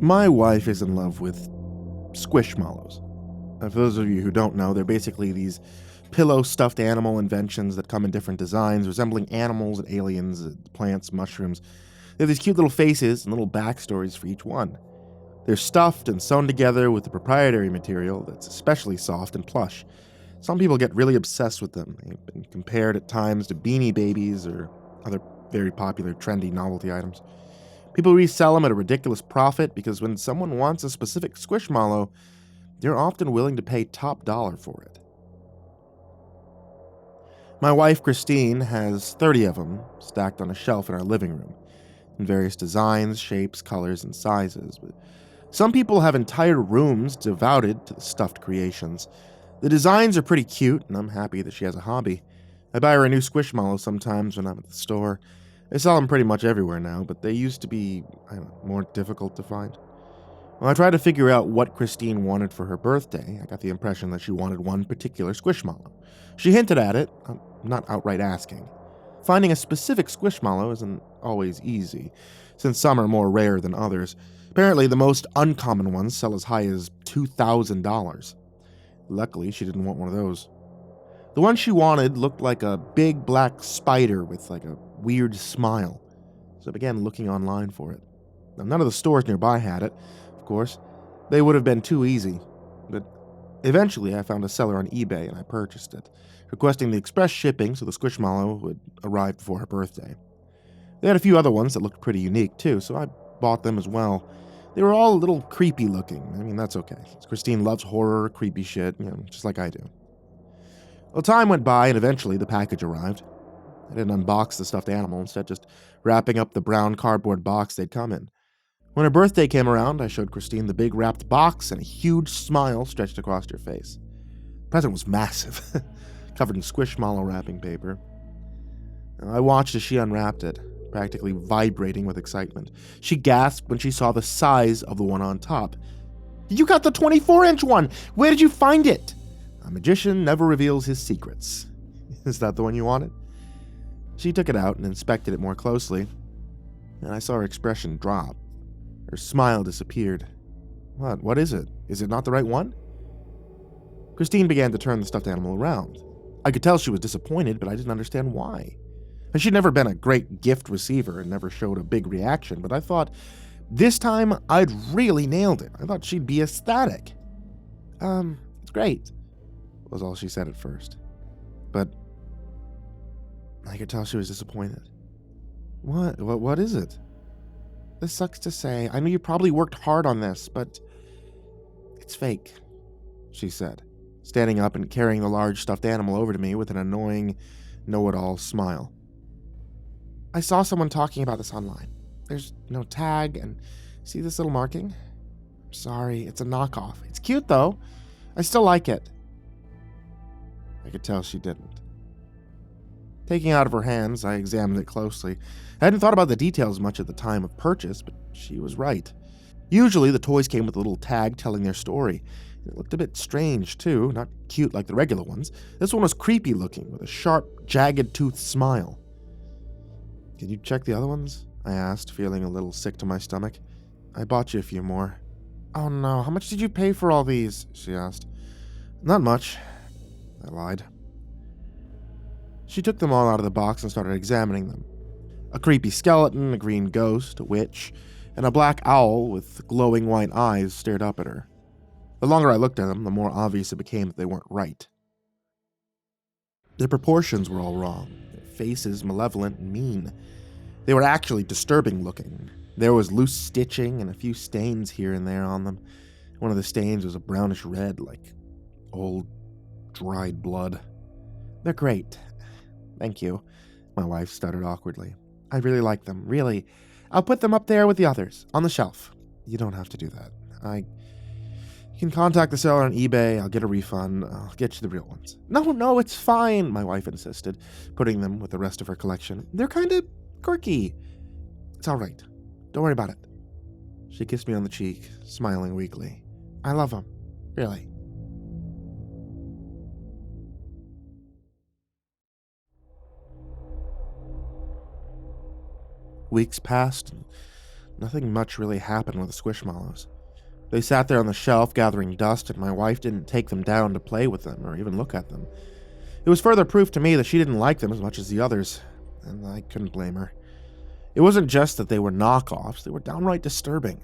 My wife is in love with Squishmallows. For those of you who don't know, they're basically these pillow stuffed animal inventions that come in different designs, resembling animals and aliens, plants, mushrooms. They have these cute little faces and little backstories for each one. They're stuffed and sewn together with a proprietary material that's especially soft and plush. Some people get really obsessed with them. They've been compared at times to Beanie Babies or other very popular trendy novelty items. People resell them at a ridiculous profit because when someone wants a specific Squishmallow, they're often willing to pay top dollar for it. My wife, Christine, has 30 of them stacked on a shelf in our living room, in various designs, shapes, colors, and sizes. But some people have entire rooms devoted to the stuffed creations. The designs are pretty cute, and I'm happy that she has a hobby. I buy her a new Squishmallow sometimes when I'm at the store. They sell them pretty much everywhere now, but they used to be, more difficult to find. When I tried to figure out what Christine wanted for her birthday, I got the impression that she wanted one particular Squishmallow. She hinted at it, not outright asking. Finding a specific Squishmallow isn't always easy, since some are more rare than others. Apparently, the most uncommon ones sell as high as $2,000. Luckily, she didn't want one of those. The one she wanted looked like a big black spider with like a weird smile, so I began looking online for it. Now, none of the stores nearby had it, of course. They would have been too easy, but eventually I found a seller on eBay and I purchased it, requesting the express shipping so the Squishmallow would arrive before her birthday. They had a few other ones that looked pretty unique too, so I bought them as well. They were all a little creepy looking. I mean, that's okay. Christine loves horror, creepy shit, just like I do. Well, time went by and eventually the package arrived. I didn't unbox the stuffed animal, instead just wrapping up the brown cardboard box they'd come in. When her birthday came around, I showed Christine the big wrapped box and a huge smile stretched across her face. The present was massive, covered in Squishmallow wrapping paper. I watched as she unwrapped it, practically vibrating with excitement. She gasped when she saw the size of the one on top. "You got the 24-inch one! Where did you find it?" A magician never reveals his secrets. Is that the one you wanted? She took it out and inspected it more closely, and I saw her expression drop. Her smile disappeared. What is it? Is it not the right one? Christine began to turn the stuffed animal around. I could tell she was disappointed, but I didn't understand why. And she'd never been a great gift receiver and never showed a big reaction, but I thought, this time I'd really nailed it. I thought she'd be ecstatic. It's great, was all she said at first. But I could tell she was disappointed. What is it? This sucks to say. I know you probably worked hard on this, but it's fake, she said, standing up and carrying the large stuffed animal over to me with an annoying, know-it-all smile. I saw someone talking about this online. There's no tag, and see this little marking? I'm sorry, it's a knockoff. It's cute, though. I still like it. I could tell she didn't. Taking it out of her hands, I examined it closely. I hadn't thought about the details much at the time of purchase, but she was right. Usually, the toys came with a little tag telling their story. It looked a bit strange, too, not cute like the regular ones. This one was creepy looking, with a sharp, jagged-toothed smile. "Can you check the other ones?" I asked, feeling a little sick to my stomach. "I bought you a few more." "Oh no, how much did you pay for all these?" she asked. "Not much," I lied. She took them all out of the box and started examining them. A creepy skeleton, a green ghost, a witch, and a black owl with glowing white eyes stared up at her. The longer I looked at them, the more obvious it became that they weren't right. Their proportions were all wrong, their faces malevolent and mean. They were actually disturbing looking. There was loose stitching and a few stains here and there on them. One of the stains was a brownish red, like old, dried blood. "They're great. Thank you," my wife stuttered awkwardly. "I really like them, really. I'll put them up there with the others, on the shelf." "You don't have to do that. You can contact the seller on eBay, I'll get a refund, I'll get you the real ones." No, it's fine," my wife insisted, putting them with the rest of her collection. "They're kinda quirky." "It's alright. Don't worry about it." She kissed me on the cheek, smiling weakly. "I love them. Really." Weeks passed, and Nothing much really happened with the Squishmallows. They sat there on the shelf gathering dust, and my wife didn't take them down to play with them or even look at them. It was further proof to me that she didn't like them as much as the others, and I couldn't blame her. It wasn't just that they were knockoffs, they were downright disturbing.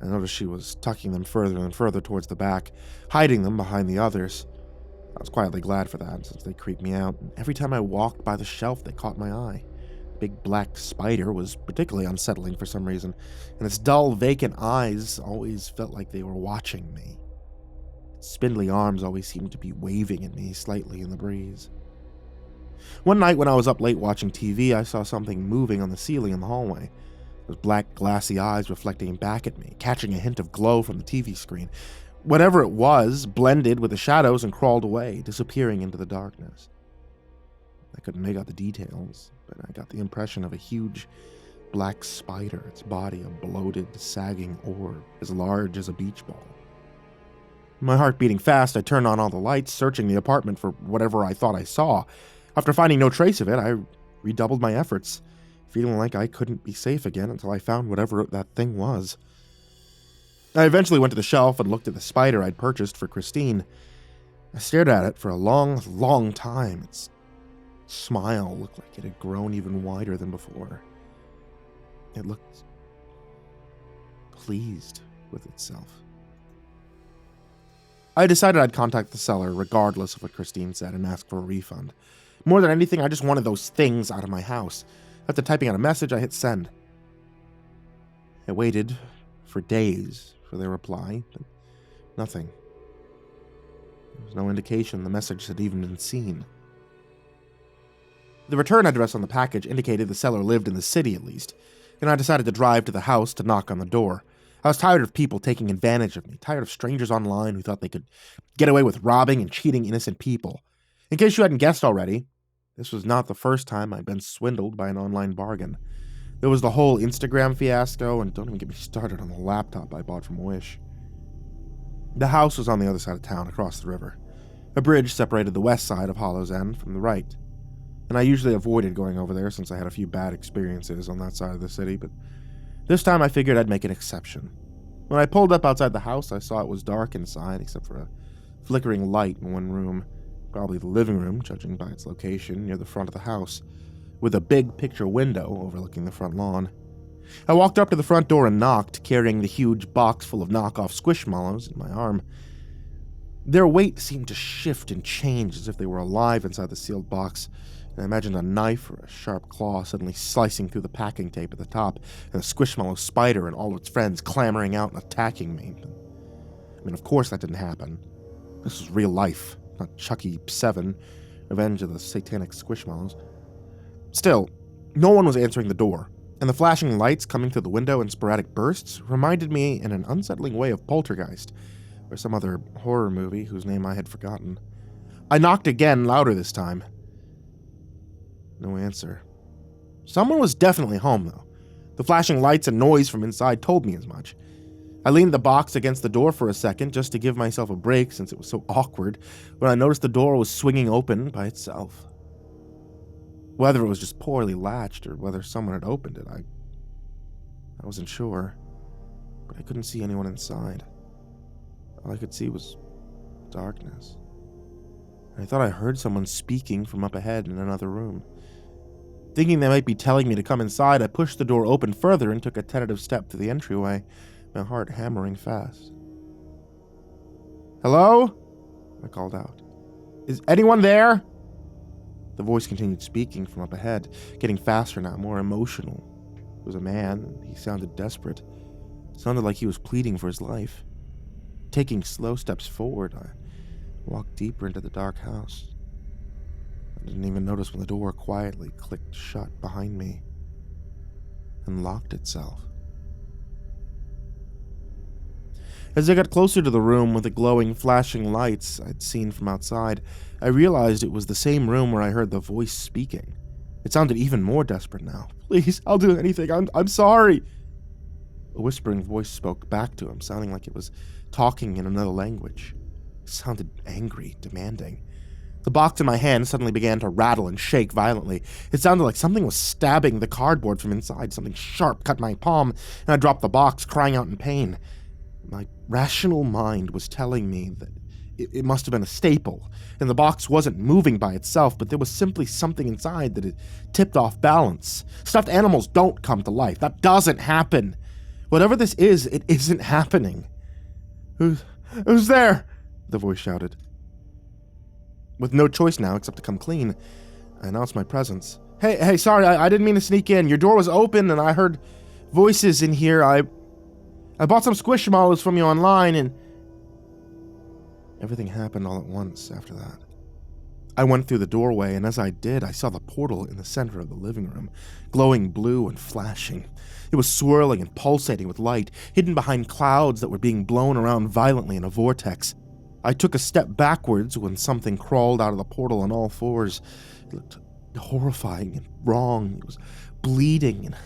I noticed she was tucking them further and further towards the back, hiding them behind the others. I was quietly glad for that, since they creeped me out, and every time I walked by the shelf, they caught my eye. The big black spider was particularly unsettling for some reason, and its dull, vacant eyes always felt like they were watching me. Its spindly arms always seemed to be waving at me slightly in the breeze. One night when I was up late watching TV, I saw something moving on the ceiling in the hallway. Those black, glassy eyes reflecting back at me, catching a hint of glow from the TV screen. Whatever it was blended with the shadows and crawled away, disappearing into the darkness. I couldn't make out the details, but I got the impression of a huge black spider, its body a bloated, sagging orb as large as a beach ball. My heart beating fast, I turned on all the lights, searching the apartment for whatever I thought I saw. After finding no trace of it, I redoubled my efforts, feeling like I couldn't be safe again until I found whatever that thing was. I eventually went to the shelf and looked at the spider I'd purchased for Christine. I stared at it for a long, long time. Its smile looked like it had grown even wider than before. It looked pleased with itself. I decided I'd contact the seller regardless of what Christine said and ask for a refund. More than anything, I just wanted those things out of my house. After typing out a message, I hit send. I waited for days for their reply, but nothing. There was no indication the message had even been seen. The return address on the package indicated the seller lived in the city at least, and I decided to drive to the house to knock on the door. I was tired of people taking advantage of me, tired of strangers online who thought they could get away with robbing and cheating innocent people. In case you hadn't guessed already, this was not the first time I'd been swindled by an online bargain. There was the whole Instagram fiasco, and don't even get me started on the laptop I bought from Wish. The house was on the other side of town, across the river. A bridge separated the west side of Hollow's End from the right, and I usually avoided going over there since I had a few bad experiences on that side of the city, but this time I figured I'd make an exception. When I pulled up outside the house, I saw it was dark inside, except for a flickering light in one room, probably the living room, judging by its location near the front of the house, with a big picture window overlooking the front lawn. I walked up to the front door and knocked, carrying the huge box full of knockoff Squishmallows in my arm. Their weight seemed to shift and change as if they were alive inside the sealed box, and I imagined a knife or a sharp claw suddenly slicing through the packing tape at the top, and a Squishmallow spider and all its friends clamoring out and attacking me. I mean, of course that didn't happen. This was real life, not Chucky 7, Revenge of the Satanic Squishmallows. Still, no one was answering the door, and the flashing lights coming through the window in sporadic bursts reminded me in an unsettling way of Poltergeist, or some other horror movie whose name I had forgotten. I knocked again, louder this time. No answer. Someone was definitely home, though. The flashing lights and noise from inside told me as much. I leaned the box against the door for a second just to give myself a break since it was so awkward when I noticed the door was swinging open by itself. Whether it was just poorly latched or whether someone had opened it, I wasn't sure, but I couldn't see anyone inside. All I could see was darkness. I thought I heard someone speaking from up ahead in another room. Thinking they might be telling me to come inside, I pushed the door open further and took a tentative step to the entryway, my heart hammering fast. "Hello?" I called out. "Is anyone there?" The voice continued speaking from up ahead, getting faster now, more emotional. It was a man, and he sounded desperate. It sounded like he was pleading for his life. Taking slow steps forward, I walked deeper into the dark house. I didn't even notice when the door quietly clicked shut behind me and locked itself. As I got closer to the room with the glowing, flashing lights I'd seen from outside, I realized it was the same room where I heard the voice speaking. It sounded even more desperate now. "Please, I'll do anything. I'm sorry." A whispering voice spoke back to him, sounding like it was talking in another language. It sounded angry, demanding. The box in my hand suddenly began to rattle and shake violently. It sounded like something was stabbing the cardboard from inside. Something sharp cut my palm, and I dropped the box, crying out in pain. My rational mind was telling me that it must have been a staple, and the box wasn't moving by itself, but there was simply something inside that had tipped off balance. Stuffed animals don't come to life. That doesn't happen. Whatever this is, it isn't happening. Who's there? The voice shouted. With no choice now except to come clean, I announced my presence. Hey, sorry, I didn't mean to sneak in. Your door was open and I heard voices in here. I bought some Squishmallows from you online and... Everything happened all at once after that. I went through the doorway, and as I did, I saw the portal in the center of the living room, glowing blue and flashing. It was swirling and pulsating with light, hidden behind clouds that were being blown around violently in a vortex. I took a step backwards when something crawled out of the portal on all fours. It looked horrifying and wrong. It was bleeding and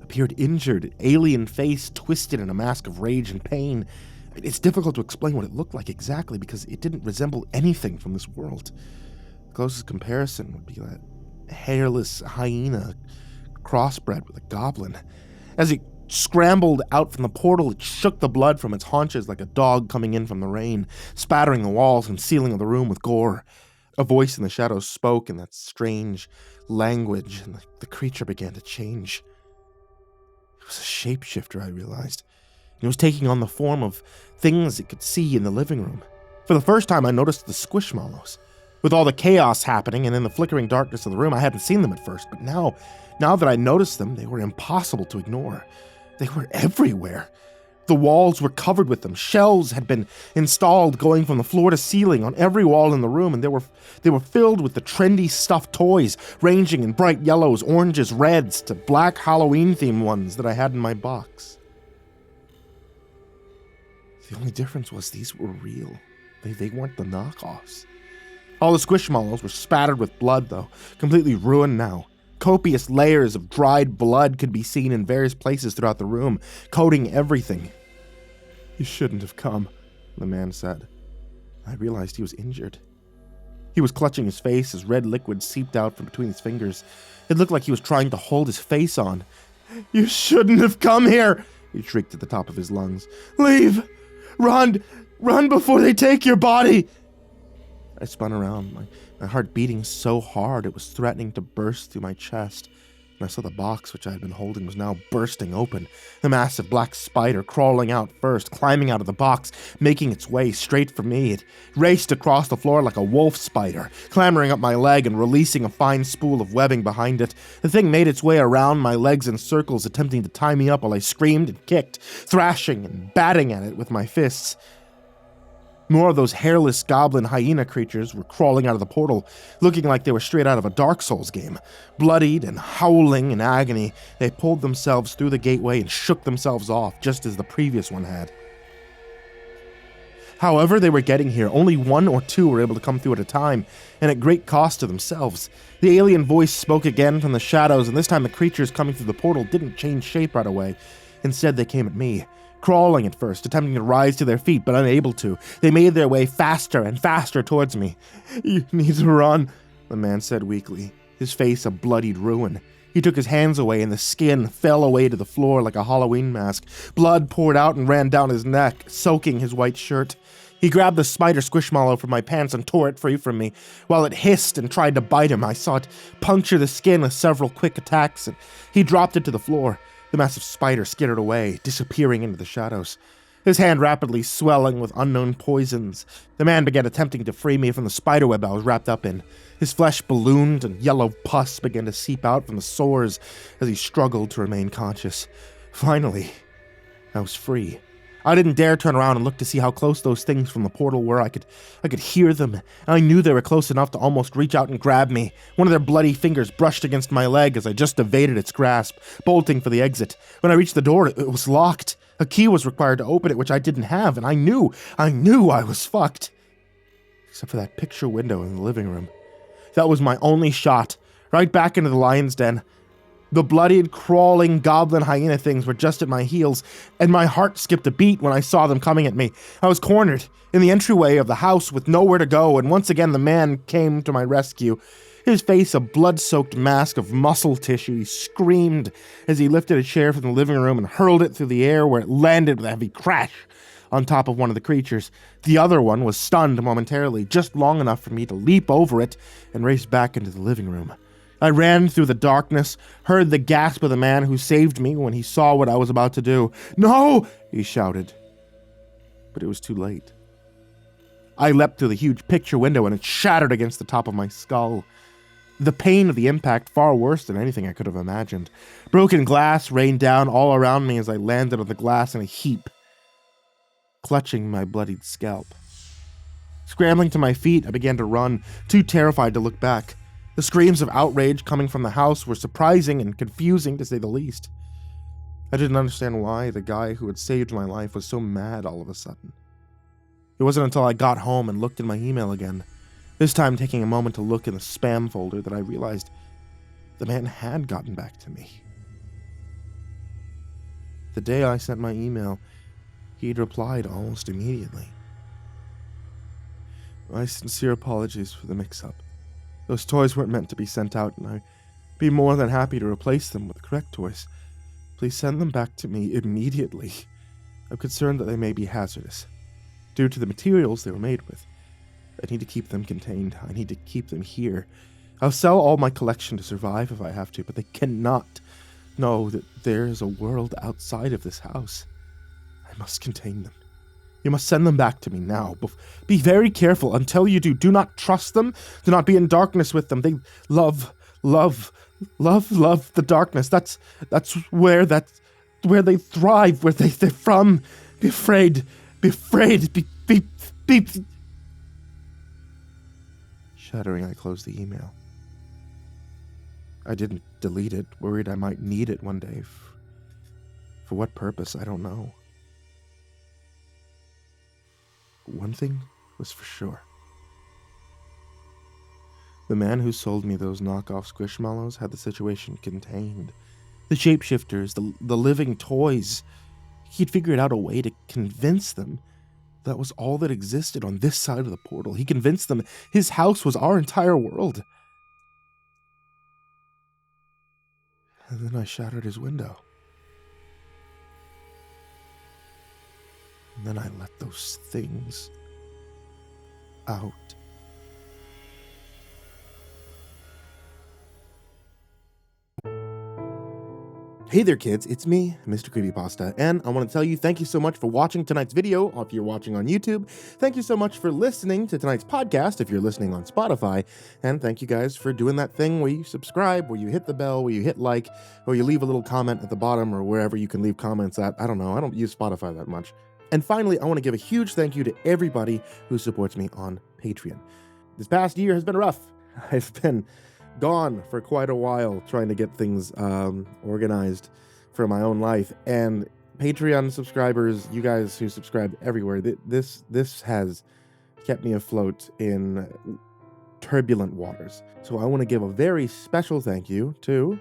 appeared injured, alien face twisted in a mask of rage and pain. It's difficult to explain what it looked like exactly because it didn't resemble anything from this world. The closest comparison would be that hairless hyena crossbred with a goblin. As it scrambled out from the portal, it shook the blood from its haunches like a dog coming in from the rain, spattering the walls and ceiling of the room with gore. A voice in the shadows spoke in that strange language, and the creature began to change. It was a shapeshifter, I realized. It was taking on the form of things it could see in the living room. For the first time, I noticed the Squishmallows. With all the chaos happening and in the flickering darkness of the room, I hadn't seen them at first, but now that I noticed them, they were impossible to ignore. They were everywhere. The walls were covered with them. Shelves had been installed going from the floor to ceiling on every wall in the room, and they were filled with the trendy stuffed toys, ranging in bright yellows, oranges, reds, to black Halloween-themed ones that I had in my box. The only difference was these were real. They weren't the knockoffs. All the Squishmallows were spattered with blood, though, completely ruined now. Copious layers of dried blood could be seen in various places throughout the room, coating everything. "You shouldn't have come," the man said. I realized he was injured. He was clutching his face as red liquid seeped out from between his fingers. It looked like he was trying to hold his face on. "You shouldn't have come here," he shrieked at the top of his lungs. "Leave! Run before they take your body!" I spun around, my heart beating so hard it was threatening to burst through my chest. And I saw the box which I had been holding was now bursting open. The massive black spider crawling out first, climbing out of the box, making its way straight for me. It raced across the floor like a wolf spider, clambering up my leg and releasing a fine spool of webbing behind it. The thing made its way around my legs in circles, attempting to tie me up while I screamed and kicked, thrashing and batting at it with my fists. More of those hairless goblin hyena creatures were crawling out of the portal, looking like they were straight out of a Dark Souls game. Bloodied and howling in agony, they pulled themselves through the gateway and shook themselves off, just as the previous one had. However they were getting here, only one or two were able to come through at a time, and at great cost to themselves. The alien voice spoke again from the shadows, and this time the creatures coming through the portal didn't change shape right away. Instead, they came at me. Crawling at first, attempting to rise to their feet, but unable to. They made their way faster and faster towards me. "You need to run," the man said weakly, his face a bloodied ruin. He took his hands away and the skin fell away to the floor like a Halloween mask. Blood poured out and ran down his neck, soaking his white shirt. He grabbed the spider Squishmallow from my pants and tore it free from me. While it hissed and tried to bite him, I saw it puncture the skin with several quick attacks, and he dropped it to the floor. The massive spider skittered away, disappearing into the shadows. His hand rapidly swelling with unknown poisons. The man began attempting to free me from the spiderweb I was wrapped up in. His flesh ballooned and yellow pus began to seep out from the sores as he struggled to remain conscious. Finally, I was free. I didn't dare turn around and look to see how close those things from the portal were. I could hear them, and I knew they were close enough to almost reach out and grab me. One of their bloody fingers brushed against my leg as I just evaded its grasp, bolting for the exit. When I reached the door, it was locked. A key was required to open it, which I didn't have, and I knew I was fucked. Except for that picture window in the living room. That was my only shot, right back into the lion's den. The bloodied, crawling goblin hyena things were just at my heels, and my heart skipped a beat when I saw them coming at me. I was cornered in the entryway of the house with nowhere to go, and once again the man came to my rescue. His face a blood-soaked mask of muscle tissue. He screamed as he lifted a chair from the living room and hurled it through the air, where it landed with a heavy crash on top of one of the creatures. The other one was stunned momentarily, just long enough for me to leap over it and race back into the living room. I ran through the darkness, heard the gasp of the man who saved me when he saw what I was about to do. "No!" he shouted. But it was too late. I leapt through the huge picture window and it shattered against the top of my skull. The pain of the impact far worse than anything I could have imagined. Broken glass rained down all around me as I landed on the glass in a heap, clutching my bloodied scalp. Scrambling to my feet, I began to run, too terrified to look back. The screams of outrage coming from the house were surprising and confusing, to say the least. I didn't understand why the guy who had saved my life was so mad all of a sudden. It wasn't until I got home and looked in my email again, this time taking a moment to look in the spam folder, that I realized the man had gotten back to me. The day I sent my email, he'd replied almost immediately. "My sincere apologies for the mix-up. Those toys weren't meant to be sent out, and I'd be more than happy to replace them with the correct toys. Please send them back to me immediately. I'm concerned that they may be hazardous, due to the materials they were made with. I need to keep them contained. I need to keep them here. I'll sell all my collection to survive if I have to, but they cannot know that there is a world outside of this house. I must contain them. You must send them back to me now. Be very careful. Until you do, do not trust them. Do not be in darkness with them. They love the darkness. That's where they thrive, where they're from. Be afraid. Be. Shuddering, I closed the email. I didn't delete it, worried I might need it one day. For what purpose, I don't know. One thing was for sure. The man who sold me those knockoff Squishmallows had the situation contained. The shapeshifters, the living toys. He'd figured out a way to convince them that was all that existed on this side of the portal. He convinced them his house was our entire world. And then I shattered his window. And then I let those things out. Hey there kids, it's me, MrCreepyPasta, and I want to tell you thank you so much for watching tonight's video if you're watching on YouTube. Thank you so much for listening to tonight's podcast if you're listening on Spotify, and thank you guys for doing that thing where you subscribe, where you hit the bell, where you hit like, or you leave a little comment at the bottom or wherever you can leave comments at. I don't know, I don't use Spotify that much. And finally, I want to give a huge thank you to everybody who supports me on Patreon. This past year has been rough. I've been gone for quite a while trying to get things organized for my own life, and Patreon subscribers, you guys who subscribe everywhere, this has kept me afloat in turbulent waters. So I want to give a very special thank you to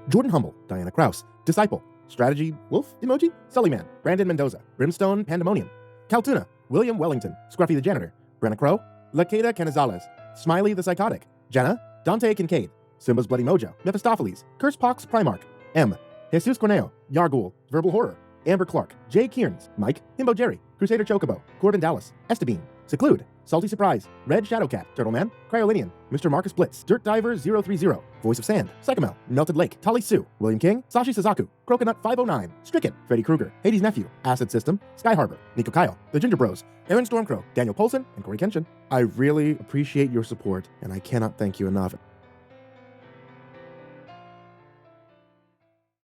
Jordan Humble, Diana Kraus, Disciple, Strategy Wolf Emoji, SullyMan, Brandon Mendoza, BrimstonePandemonium, Caltuna, William Wellington, Scruffy the Janitor, Brenna LaQueda Canizales, Smiley the Psychotic, Djenna, Dante Kinkade, SimbasBloodyMojo, Mephistopheles, CursepoxPrimarch, M, Jesus Cornejo, Yarghoul, VerbalHorror, Amber Clark, J. Kearns, Mike, himbojerry, Crusader Chocobo, Corbin Dallas, Estabine, Seclude, Salty Surprise, Red Shadowcat, Turtleman, Cryolinian, Mr. Marcus Blitz, Dirt Diver 030, Voice of Sand, Psychomel, Melted Lake, Tali Sue, William King, Sashi Suzaku, Croconut 509, Stricken, Freddy Krueger, Hades Nephew, Acid System, Sky Harbor, Nico Kyle, The Ginger Bros, Aaron Stormcrow, Daniel Polson, and Corey Kenshin. I really appreciate your support, and I cannot thank you enough.